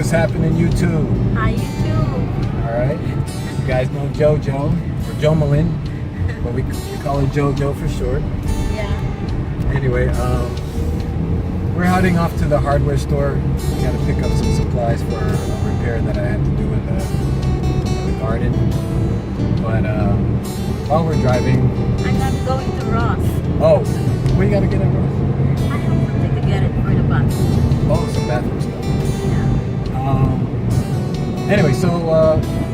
What's happening, YouTube? Hi, YouTube. All right. You guys know JoJo, or Jomelin, but we call her JoJo for short. Yeah. Anyway, we're heading off to the hardware store. We got to pick up some supplies for a repair that I had to do in the garden. But while we're driving... And I'm going to Ross. Oh, what you got to get at Ross? I have something to get it for the bus. Oh, some bathroom stuff. Yeah. Anyway, so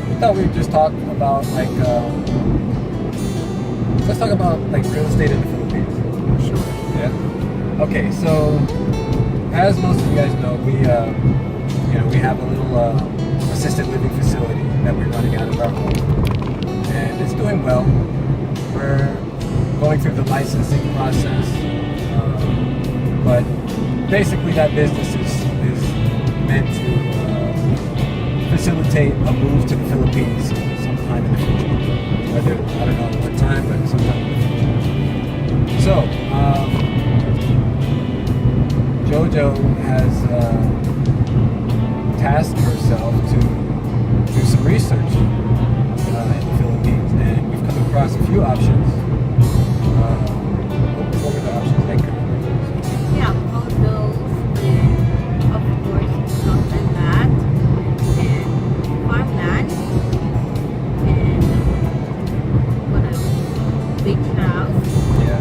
we thought we'd just talk about let's talk about real estate in the Philippines. Sure. Yeah. Okay, so as most of you guys know, we have a little assisted living facility that we're running out of our home, and it's doing well. We're going through the licensing process, but basically that business is meant to facilitate a move to the Philippines sometime in the future. Whether, I don't know what time, but sometime in the future. So, JoJo has tasked herself to do some research in the Philippines, and we've come across a few options. What were the options like? Yeah, condos, and of course, house and lot, and farmland, and what else? Beach house. Yeah.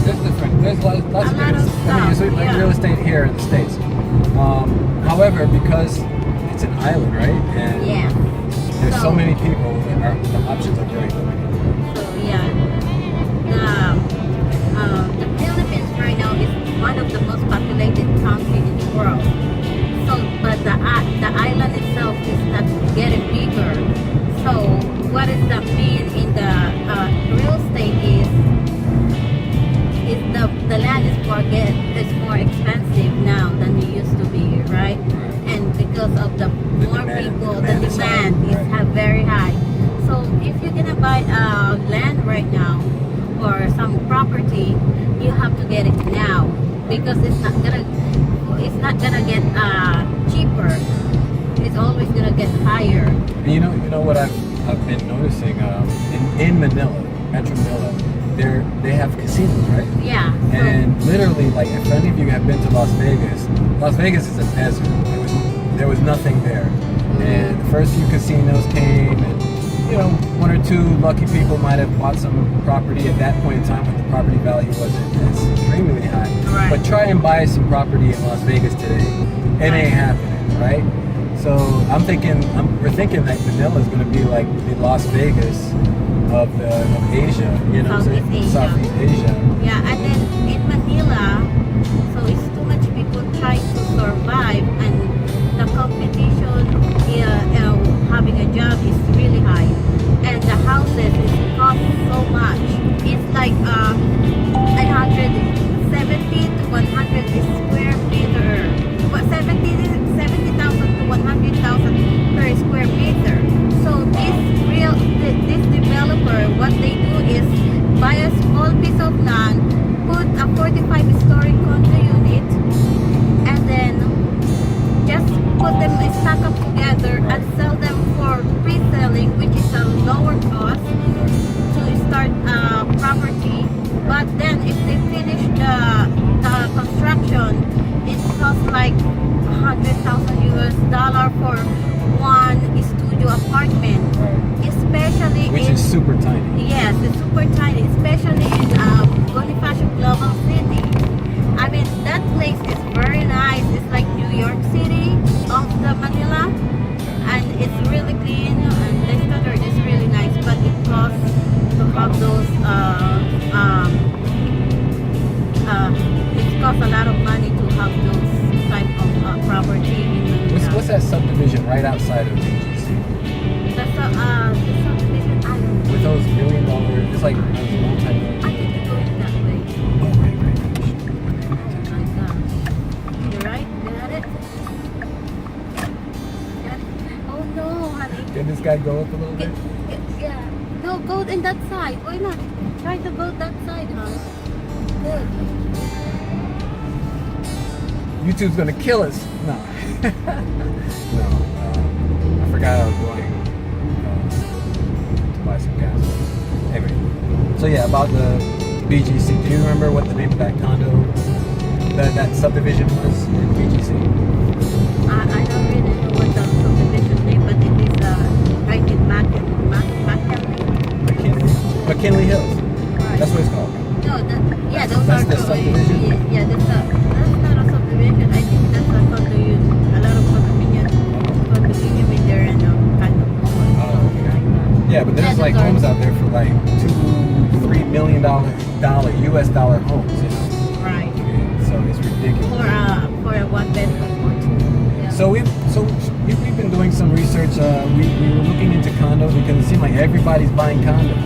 There's different. There's lots of lot of different. stuff, Like yeah. real estate here in the States. However, because it's an island, right? And Yeah. there's so many people, the options are very limited. So yeah, the Philippines right now is one of the most populated countries in the world. So, but the island itself is not getting bigger. So, what is the mean in the real estate is the land is more expensive now than it used to be, right? And because of the more people, the demand is very high. So if you're gonna buy land right now or some property, you have to get it now because it's not gonna get cheaper. It's always gonna get higher. And you know what I've been noticing in Manila, Metro Manila, they have casinos, right? Yeah. So, And literally, if any of you have been to Las Vegas is a desert. There was nothing there. And the first few casinos came, and one or two lucky people might have bought some property at that point in time when the property value wasn't extremely high. Right. But try and buy some property in Las Vegas today. It ain't happening, right? So we're thinking that Manila is going to be like the Las Vegas of Asia, Southeast Asia. yeah, and then in Manila, so it's too much people trying to survive, and the competition, having a job is really high, and the houses cost so much. It's like 170 to 100 square meter, but 70,000 to 100,000 per square meter. So this developer, what they do is buy a small piece of land, put a 45-story condo unit, and then just put them stack up together and sell them for pre-selling, which is a lower cost to start property. But then if they finish the construction, it costs like $100,000 for one studio apartment, especially Which is super tiny. Yes, it's super tiny, especially in Bonifacio Global City. I mean, that place is very nice. It's like New York City of the Manila, and it's really clean, and the standard is really nice. But it costs to have those. It costs a lot of money to have those type of property in Manila. What's that subdivision right outside of BGC? That's the subdivision island. With those $1 million, it's like multi-million. I think it goes that way. Oh, right. Oh my gosh. You're right? Got it? Got it? Oh no, honey. Can this guy go up a little bit? Yeah. No, go in that side. Why not? Try to go that side, huh? Good. YouTube's gonna kill us. No. No. I forgot I was going to buy some gas. Anyway. So yeah, about the BGC. Do you remember what the name of that condo, that subdivision was in BGC? I don't really know what the subdivision name, but it is right in McKinley Hills. Right. That's what it's called. No, yeah, those That's are the subdivision? Yeah, that's not a subdivision. I think that's a condominium. A lot of condominium in there and kind of homes. Oh, okay. Yeah, but there's like homes out there for like $2-3 million US dollar homes, you know. Right. So it's ridiculous. For a one bedroom or two. Yeah. So we've been doing some research. We were looking into condos because it seemed like everybody's buying condos.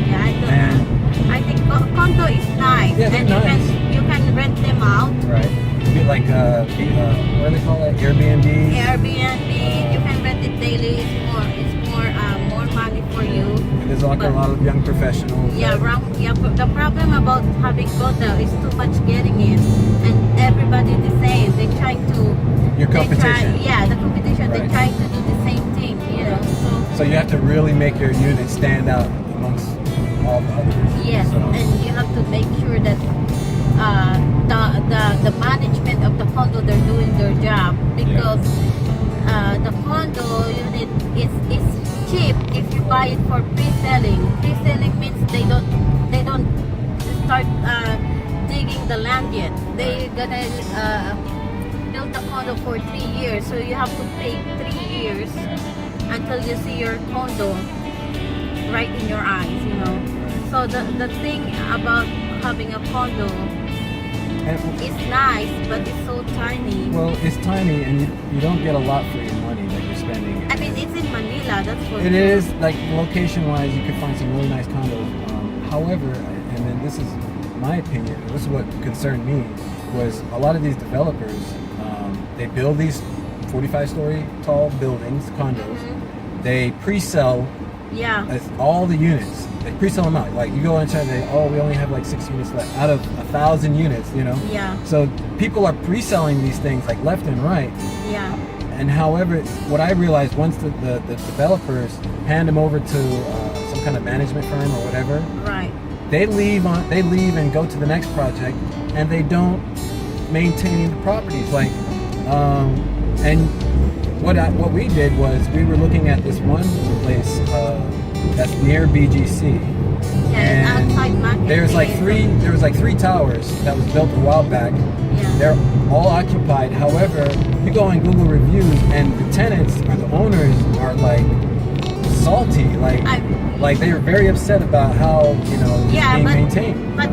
Yeah, And I think condo is nice. Yeah, they're and nice. you can rent them out. right, a bit like what do they call it? Airbnb. Airbnb, you can rent it daily. It's more money for you. And there's like a lot of young professionals. Yeah, the problem about having condo is too much getting in, and everybody the same. They trying to. Your competition. The competition. Right. They trying to do the same thing, you know. So you have to really make your unit stand out amongst all the others. Yes, So, and you have to make sure that the management of the condo, they're doing their job, because the condo unit is cheap if you buy it for pre-selling. Pre-selling means they don't start digging the land yet. They gonna build the condo for 3 years, so you have to pay 3 years until you see your condo right in your eyes, you know. So the thing about having a condo, it's nice, but it's so tiny. well, it's tiny, and you don't get a lot for your money that you're spending. I mean, it's in Manila, that's for It sure. is, like, location-wise, you can find some really nice condos. However, and then this is my opinion, and this is what concerned me, was a lot of these developers, they build these 45-story tall buildings, condos. They pre-sell Yeah. all the units. They pre-sell them out. Like, you go inside, we only have like 6 units left out of 1,000 units, you know? Yeah. So people are pre-selling these things like left and right. Yeah. And however, what I realized, once the developers hand them over to some kind of management firm or whatever, Right. they leave and go to the next project, and they don't maintain the properties. Like, and what we did was we were looking at this one place that's near BGC. Yeah, And outside market. there was like three towers that was built a while back. Yeah. They're all occupied. However, you go on Google reviews, and the tenants or the owners are like salty. Like they were very upset about how it's being maintained. But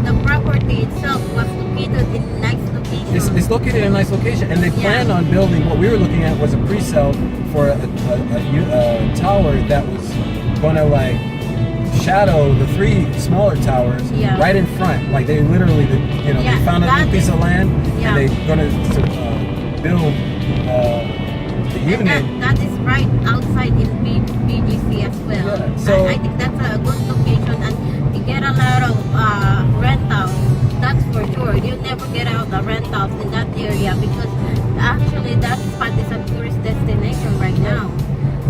the property itself was located in a nice location. It's located in a nice location, and they planned on building. What we were looking at was a pre-sale for a tower that was going to like shadow the 3 smaller towers right in front. Like they literally, they found a new piece of land, and they're going to build the unit. And that is right outside in BGC as well. Yeah, so I think that's a good location, and you get a lot of rentals. That's for sure. You never get out the rentals in that area, because actually that spot is a tourist destination right now.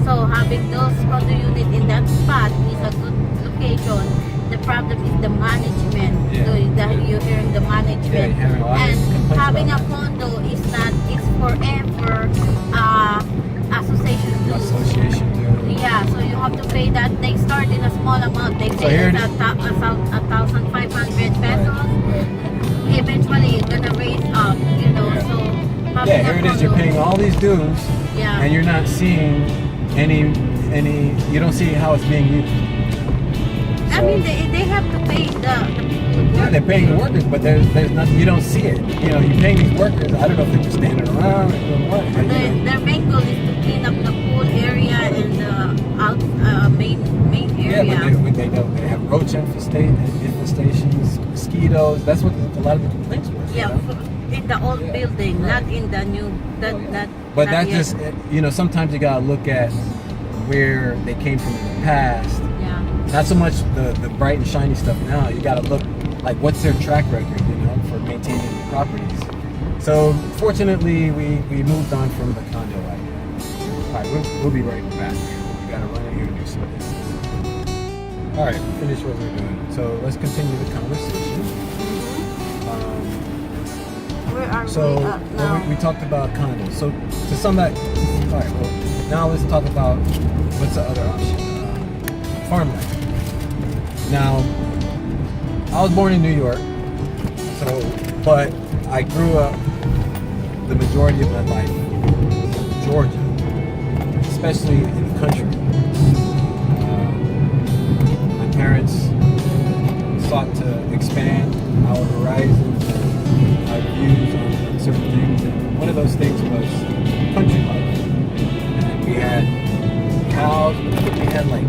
So having those condo units in that spot is a good location. The problem is the management. You're hearing the management. And having a condo is forever association dues. Yeah, so you have to pay that. They start in a small amount. They pay us 1,500 pesos. Eventually, it's gonna raise up. So here it is. You're paying all these dues, and you're not seeing any. You don't see how it's being used. I mean, they have to pay the people. Yeah, they're paying the workers, but there's nothing. You don't see it. You're paying these workers. I don't know if they're just standing around or doing what. Their main goal is to clean up the pool area and the main area. Yeah, but they have roach infestations, mosquitoes. That's what a lot of the complaints were. Yeah, in the old building, not in the new. But that's just sometimes you gotta look at where they came from in the past. Yeah. Not so much the bright and shiny stuff now. You gotta look like what's their track record, for maintaining the properties. So fortunately, we moved on from the condo idea. All right, we'll be right back. We gotta run in here and do some business. All right, finish what we're doing. So let's continue the conversation. Where are So we at now? we talked about condos. So to sum that, all right. Well, now let's talk about what's the other option. Farmland. Now, I was born in New York, but I grew up the majority of my life in Georgia, especially in the country. My parents sought to expand our horizons and our views on certain things, and one of those things was country life. And we had cows. I think we had like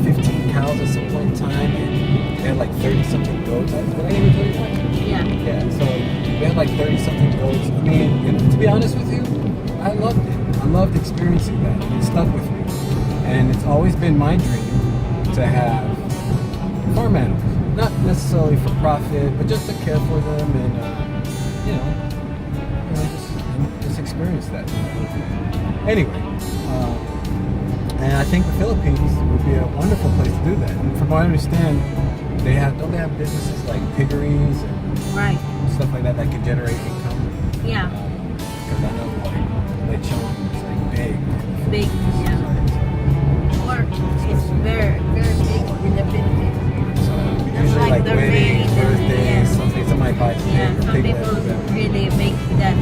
15 cows at some point in time, and we had like 30 something goats. Did I even tell you that? Yeah. Yeah, so we had like 30 something goats. I mean, and to be honest with you, I loved it. I loved experiencing that. It stuck with me. And it's always been my dream to have farm animals. Not necessarily for profit, but just to care for them and, just experience that. Anyway, and I think the Philippines would be a wonderful place to do that. And from what I understand, don't they have businesses like piggeries and Right. stuff like that that can generate income? Yeah. Because I know like lechon is like big. Big. Yeah. Pork is very, very big in the Philippines. So usually like the weddings, rain, birthdays, yeah. somebody buys a Yeah. pig, Some pig people leg, whatever. really make that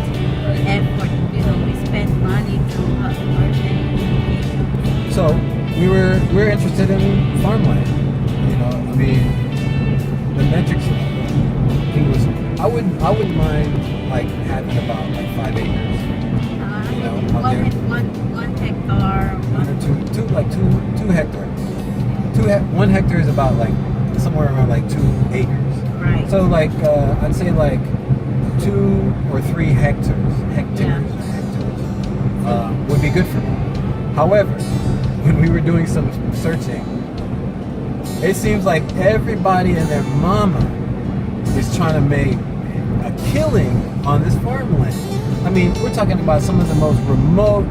effort. We spend money to have birthday. So we're interested in farmland. I mean, the metrics of it was I wouldn't mind like having about like 5 acres. Out there. One hectare. Two hectares. 1 hectare is about like somewhere around like 2 acres. Right. So like I'd say like 2 or 3 hectares would be good for me. However, when we were doing some searching, it seems like everybody and their mama is trying to make a killing on this farmland. I mean, we're talking about some of the most remote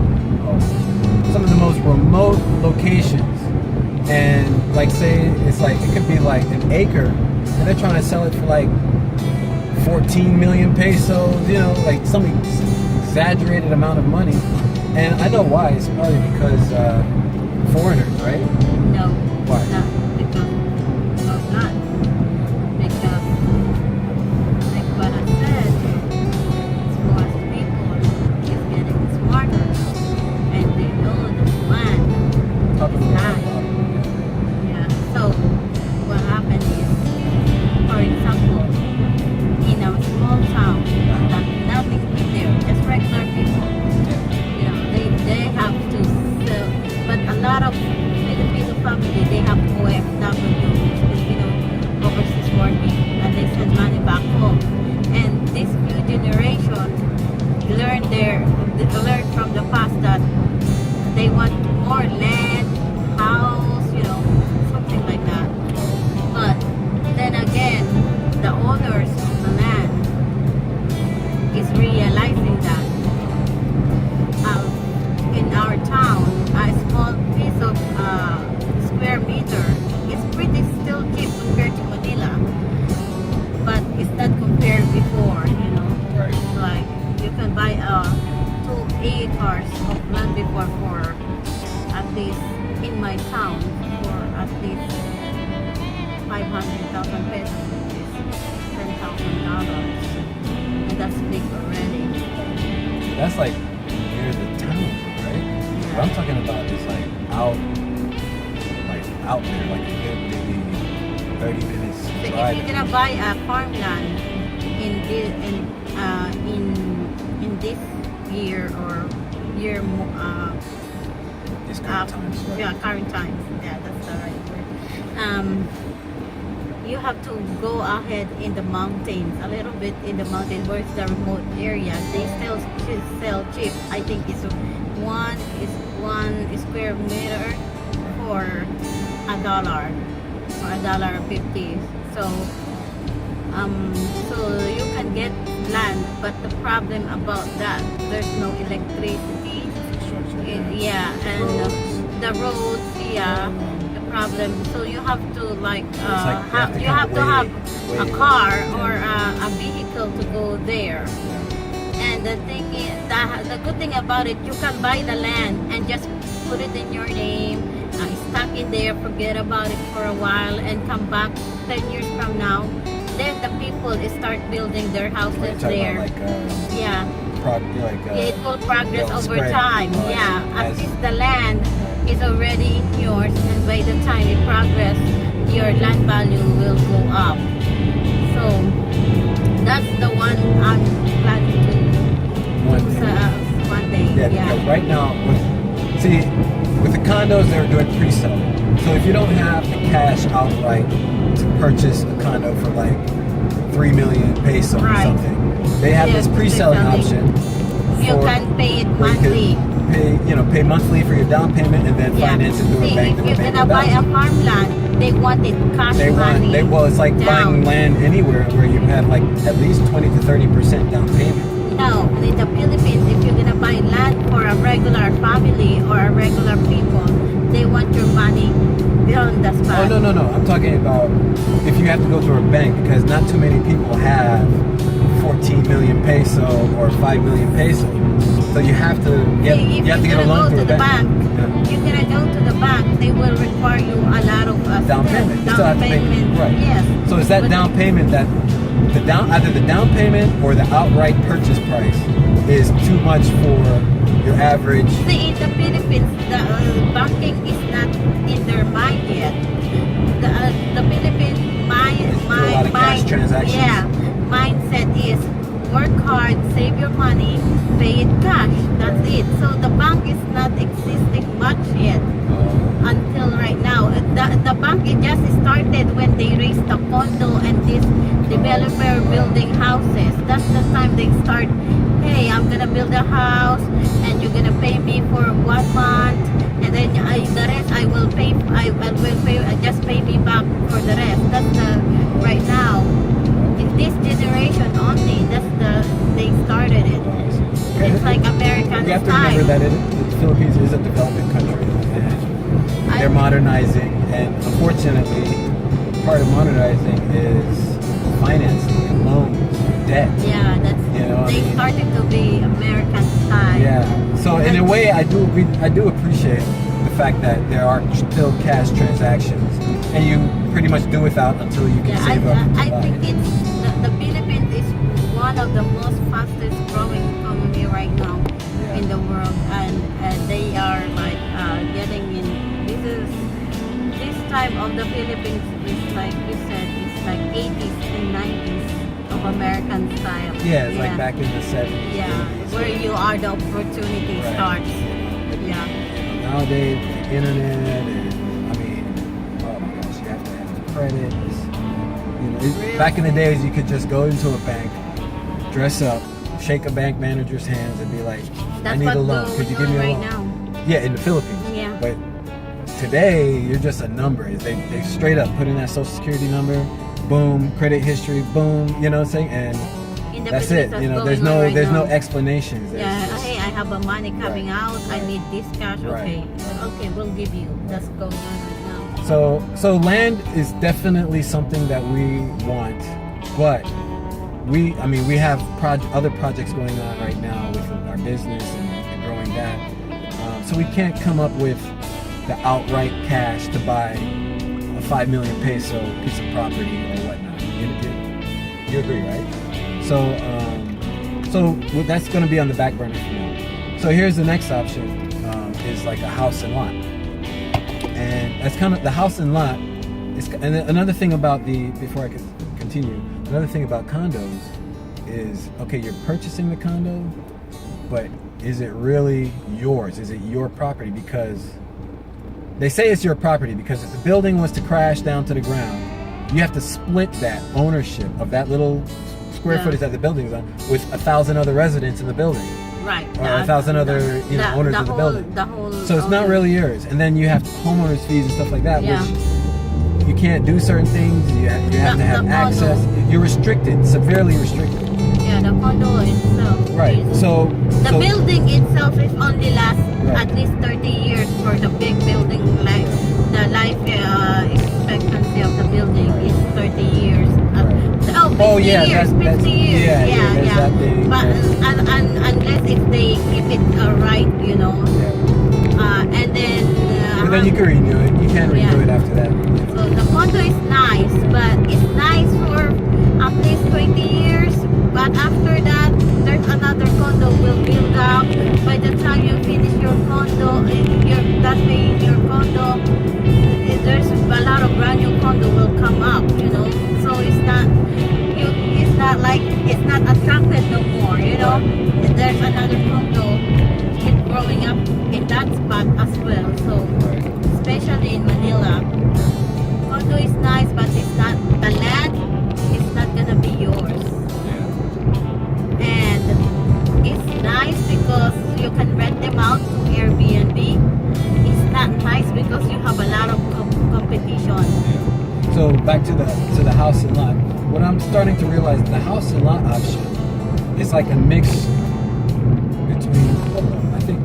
locations, and like say it's like it could be like an acre, and they're trying to sell it for like 14 million pesos. Like some exaggerated amount of money. And I know why. It's probably because foreigners, right? No. Why? Not because of that. Because, like what I said, most people is getting smarter and they know the land is not. Yeah. So what happened is, for example, in a small town that nothing is there, just regular people. They have to sell, but a lot of Filipino family, they have OFW, overseas working, and they send money back home. And this new generation learn from the past that they want more land, house, something like that. But then again, the owners of the land is realizing that in our town, a small piece of square meter is pretty still cheap compared to Manila, but it's not compared before. Right. Like you can buy 2 acres of land before for at least in my town for at least 500,000 pesos, which is $10,000, and that's big already. That's like near the town, right? What I'm talking about is like out there, like a good maybe 30 minutes So if drive. you're gonna buy a farmland in this year or These current times, right? yeah, current times. Yeah, that's the right word. You have to go ahead in the mountains, a little bit in the mountains where it's the remote area. They still sell cheap. I think it's one square meter for $1 or $1.50. So So you can get land, but the problem about that, there's no electricity. Yeah, and the roads, yeah, the problem. So you have to like, you have to have a car or a vehicle to go there. And the thing is, the good thing about it, you can buy the land and just put it in your name, stuck in there, forget about it for a while, and come back 10 years from now. Then the people start building their houses there. Yeah. It will progress over time. Yeah, at least the land is already yours, and by the time it progress, your land value will go up. So that's the one I'm planning to use one day. Yeah. Right now, with the condos, they're doing pre-sale. So if you don't have the cash outright to purchase a condo for like 3 million pesos or something, they have this pre-selling option. You can pay it monthly. Pay monthly for your down payment and then finance it through a bank. If you're gonna buy a farmland, they want it cash money. Well, it's like buying land anywhere where you have like at least 20 to 30% down payment. No, in the Philippines, if you're gonna buy land for a regular family or a regular people, they want your money on the spot. Oh, no. I'm talking about if you have to go to a bank, because not too many people have 14 million peso or 5 million peso. So you have to get a loan through a bank. You're gonna go to the bank, they will require you a lot of down payment. Down payment. Right. Yes. So is that down payment that either the down payment or the outright purchase price is too much for your average? See, in the Philippines, the banking is not in their mind yet. The Philippines mindset is work hard, save your money, pay it cash. That's it. So the bank is not existing much yet until right now. The bank it just started when they raised the condo and this developer building houses. That's the time they start. Hey, I'm gonna build a house and you're gonna pay me for 1 month, and then the rest I will pay. I will pay. Just pay me back for the rest. That's the right now. In this generation only, they started it. It's like American style. You have to remember that the Philippines is a developing country, and they're modernizing. And unfortunately, part of modernizing is financing and loans, debt. Yeah, they started to be American style. Yeah. So in a way, I do appreciate the fact that there are still cash transactions, and you pretty much do without until you can save up. I think the Philippines is one of the most fastest growing economy right now in the world, and they are like getting in. This time of the Philippines is like you said, it's like 80s and 90s of American style. Yeah, it's like back in the 70s. Yeah, where you are the opportunity starts. Yeah. Nowadays, the internet, and oh my gosh, you have to have credit. Back in the days, you could just go into a bank, dress up, shake a bank manager's hands, and be like, "I need a loan. Could you give me a loan?" Now. Yeah, in the Philippines. Yeah. But today, you're just a number. They straight up put in that social security number, boom, credit history, boom. You know what I'm saying? And that's it. There's no explanations. Hey, I have a money coming out. I need this cash. Okay, we'll give you. That's going on right now. So land is definitely something that we want, but we have other projects going on right now with our business and growing that. So we can't come up with the outright cash to buy a 5 million peso piece of property or whatnot. You agree, right? So that's going to be on the back burner for now. So here's the next option, is like a house and lot. And that's kind of the house and lot. And another thing about before I continue, another thing about condos is, okay, you're purchasing the condo, but is it really yours? Is it your property? Because they say it's your property because if the building was to crash down to the ground, you have to split that ownership of that little square footage that the building's on with 1,000 other residents in the building. Right. Or 1,000 other owners of the building. So it's not really yours. And then you have homeowners fees and stuff like that, which you can't do certain things. You have to have The access. You're restricted, severely restricted. Yeah, the condo itself. Right. So The building itself is only last Right. at least 30 years for the big building. Like the life expectancy of the building is 30 years. Oh, 50 yeah, years, 50 years. yeah, there's that thing. But unless if they keep it right, you know. And then. But then you can renew it. You can renew it after that. So the condo is nice, but it's nice for at least 20 years. But after that, there's another condo will build up. By the time you finish your condo, you're done paying your condo, there's a lot of brand new condo will come up, you know. So it's not like it's not attracted no more, you know. There's another condo growing up in that spot as well. So especially in Manila, condo is nice, but it's not the land. It's not gonna be yours. And it's nice because you can rent them out to Airbnb. It's not nice because you have a lot of competition. So back to the house and lot. What I'm starting to realize, the house and lot option is like a mix between. I think.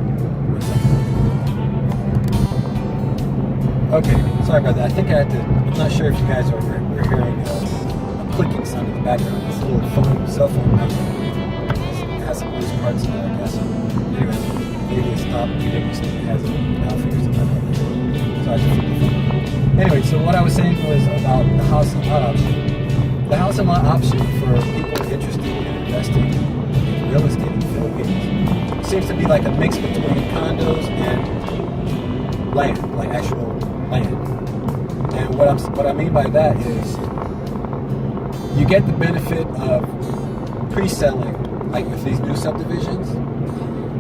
Okay, sorry about that. I think I had to. I'm not sure if you guys were hearing a clicking sound in the background. It's a little cell phone background. It has some loose parts in there, I guess. Anyway, maybe it stopped. Maybe it has malfigures in the background. So I just flip the phone. Anyway, so what I was saying was about the house and lot option. The house and lot option for people interested in investing in real estate in the Philippines seems to be like a mix between condos and land, like actual land. And what I mean by that is you get the benefit of pre-selling, like with these new subdivisions,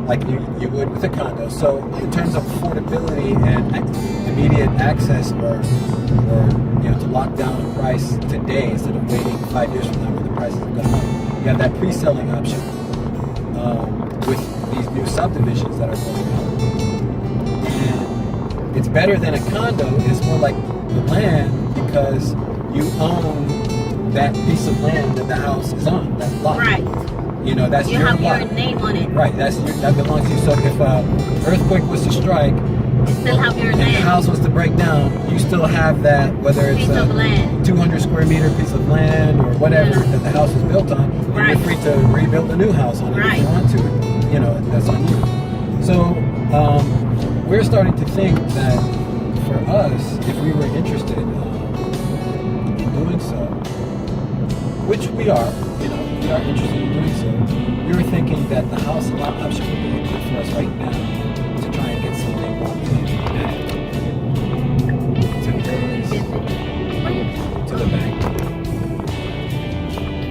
like you would with a condo. So in terms of affordability and immediate access, or to lock down a price today instead of waiting 5 years from now when the prices have gone up, you have that pre-selling option with these new subdivisions that are going up. And it's better than a condo. It's more like the land because you own that piece of land that the house is on, that lot. Right. You know, that's you your have lot. your name on it. Right, that belongs to you. So if earthquake was to strike, You still have your and the name. house was to break down, you still have that, whether it's Piece of land. 200 square meter piece of land or whatever that the house was built on, and Right. you're free to rebuild a new house on it if you want to. You know, that's on you. So we're starting to think that for us, if we were interested in doing so, which we are, we are interested in doing so. We were thinking that the house and lot option would be good for us right now to try and get something locked in to the bank.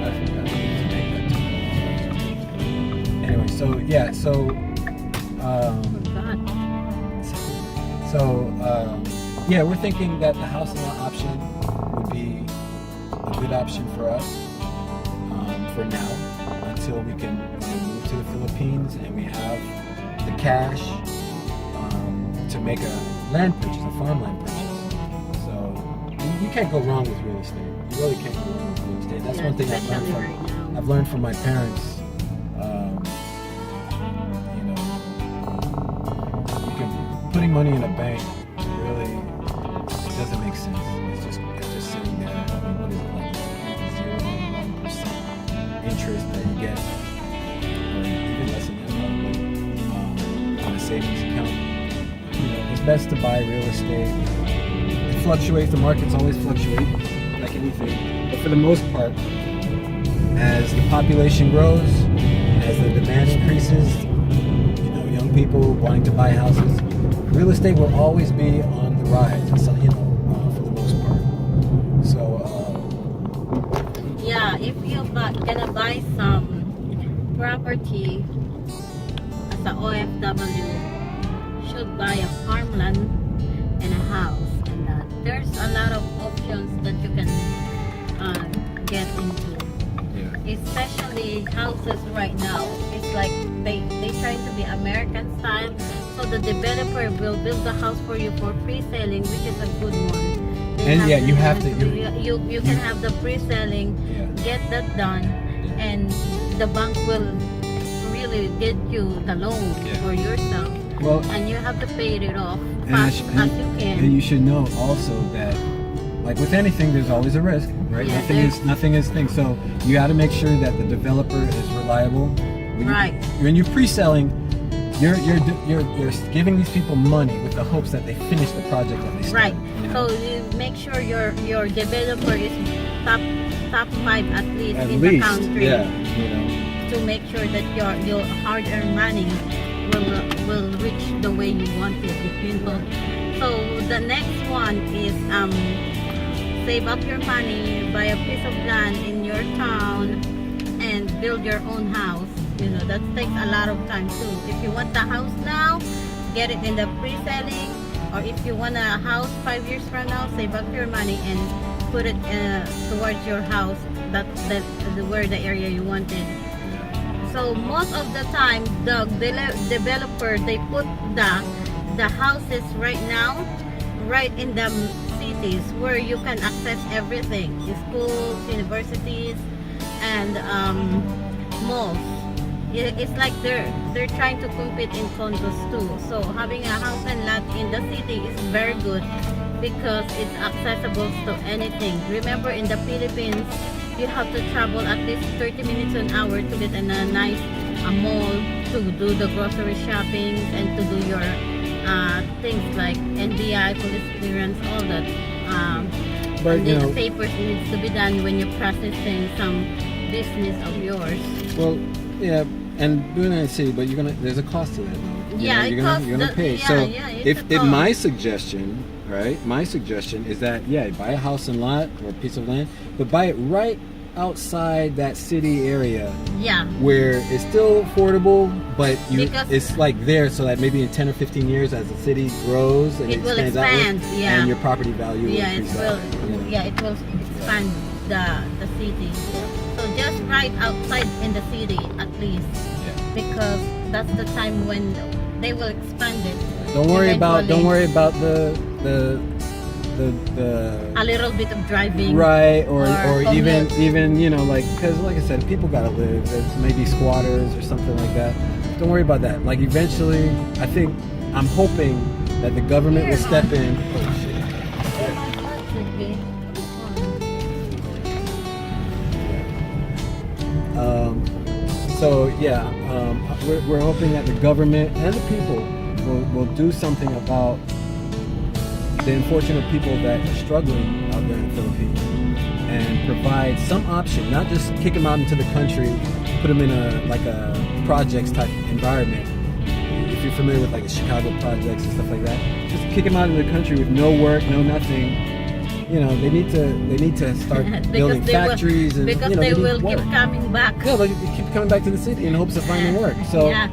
I forgot to make that. Anyway, we're thinking that the house and lot option would be a good option for us for now, until we can move to the Philippines and we have the cash to make a land purchase, a farmland purchase. So you can't go wrong with real estate. You really can't go wrong with real estate. That's one thing I've learned from my parents. Putting money in a bank really doesn't make sense. It's just sitting there. I mean, what is it, like 0.1% interest that you get, or even less than that, on a savings account? It's best to buy real estate. It fluctuates. The markets always fluctuate, like anything. But for the most part, as the population grows, as the demand increases, young people wanting to buy houses, real estate will always be on the rise, for the most part. So, if you're gonna buy some property as an OFW, should buy a farmland and a house, and that there's a lot of options that you can get into. Especially houses right now, it's like they try to be American style, so the developer will build the house for you for pre-selling, which is a good one. And yeah, you have to. You can have the pre-selling, Yeah. get that done, and the bank will really get you the loan Yeah. for yourself, Well, and you have to pay it off and, I fast sh- as you can. and you should know also that, like with anything, there's always a risk, right? Yeah, nothing is thing. So you got to make sure that the developer is reliable. Right. When you're pre-selling, you're giving these people money with the hopes that they finish the project that they start. Right. So you make sure your developer is top 5 at least At in least, the country, yeah, you know. to make sure that your hard-earned money will reach the way you want it. You know. So the next one is save up your money, buy a piece of land in your town, and build your own house. You know, that takes a lot of time too. If you want the house now, get it in the pre-selling, or if you want a house 5 years from now, save up your money and put it towards your house. That's where the area you want it. So most of the time, the developer, they put the houses right now right in the cities where you can access everything: schools, universities, and malls. It's like they're trying to compete in condos too. So having a house and lot in the city is very good because it's accessible to anything. Remember, in the Philippines, you have to travel at least 30 minutes an hour to get in a nice mall to do the grocery shopping and to do your things like NBI, police clearance, all that. But you know, Papers needs to be done when you're processing some business of yours. well, yeah, and doing that in the city, but there's a cost to that. Yeah, you're gonna pay. Yeah, So yeah, it's a if cost. my suggestion, right, my suggestion is that buy a house and lot or a piece of land, but buy it right outside that city area Yeah. where it's still affordable, but Because- it's like there, so that maybe in 10 or 15 years, as the city grows and It will expands expand, outward, yeah. and your property value will Yeah, it increase will. that, you know. Yeah, it will expand the city. So just right outside in the city at least, Yeah. because that's the time when they will expand it. Don't worry about Eventually. the A little bit of driving. right or commute. even you know, like, because like I said, people gotta live. There's maybe squatters or something like that. Don't worry about that. Like eventually, I'm hoping that the government will step in. Oh shit. So yeah, we're hoping that the government and the people will do something about the unfortunate people that are struggling out there in the Philippines, and provide some option, not just kick them out into the country, put them in a projects type environment. If you're familiar with like the Chicago projects and stuff like that, just kick them out into the country with no work, no nothing. You know, they need to start building factories and because you know, they need will work. keep coming back. Yeah, they keep coming back to the city in hopes of finding work. So Yeah.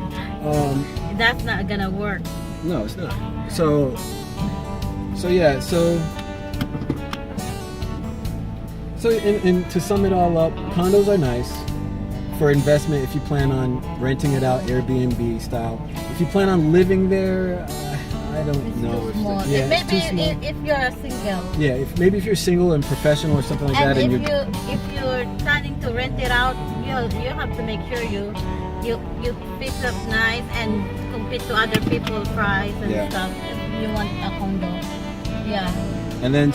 That's not gonna work. no, it's not. So yeah, so and to sum it all up, condos are nice for investment if you plan on renting it out Airbnb style. If you plan on living there, I don't It's know. too small. Yeah, it's Maybe too small. if you're a single. Yeah, if you're single and professional or something like And that, and if you're planning to rent it out, you have to make sure you fix up nice and compete to other people's price and Yeah. stuff. If you want a condo, yeah. and then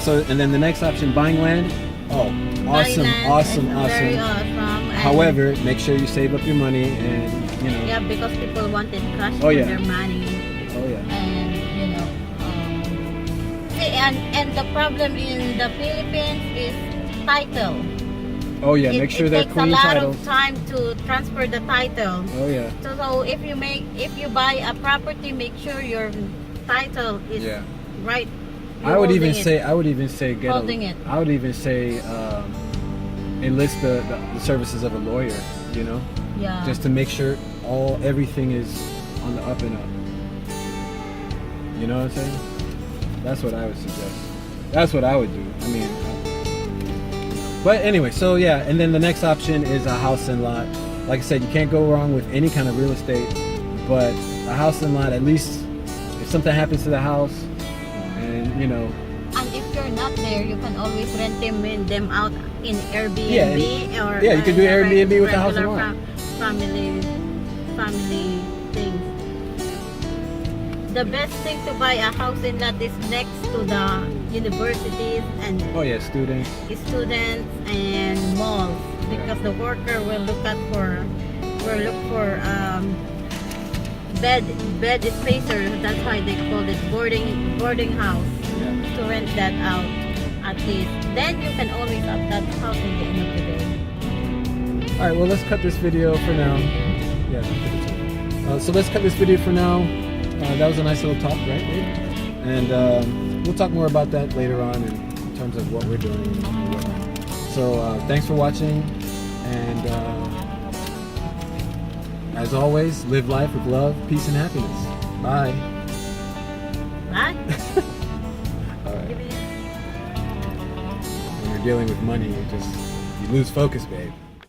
the next option, buying land. Oh, awesome, Buying land awesome, is awesome. Very awesome. And However, make sure you save up your money and you know. yeah, because people wanted cash Oh, for yeah. their money, Oh yeah. and you know. See, and the problem in the Philippines is title. Oh yeah. Make sure they're it takes clean a lot titles. of time to transfer the title. Oh yeah. So if you buy a property, make sure your title is Yeah. right. I would even say get Holding it. I would even say enlist the services of a lawyer. You know, Yeah. just to make sure everything is on the up and up. You know what I'm saying? That's what I would suggest. That's what I would do. I mean, but anyway, so yeah, and then the next option is a house and lot. Like I said, you can't go wrong with any kind of real estate, but a house and lot, at least if something happens to the house, and you know, And if you're not there, you can always rent them out in Airbnb or yeah, you can do Airbnb with the house regular alone. family things. The best thing to buy a house in that is next to the universities and Oh yeah, students. students and malls, because the worker will look for bed spacer. That's why they call it boarding house, Yeah. to rent that out at least. Then you can always have that house in the end of the day. All right, well, let's cut this video for now. Yeah. So let's cut this video for now. That was a nice little talk, right, Babe? And we'll talk more about that later on in terms of what we're doing and whatnot. So thanks for watching, and as always, live life with love, peace, and happiness. Bye. Bye. All right. When you're dealing with money, you lose focus, babe.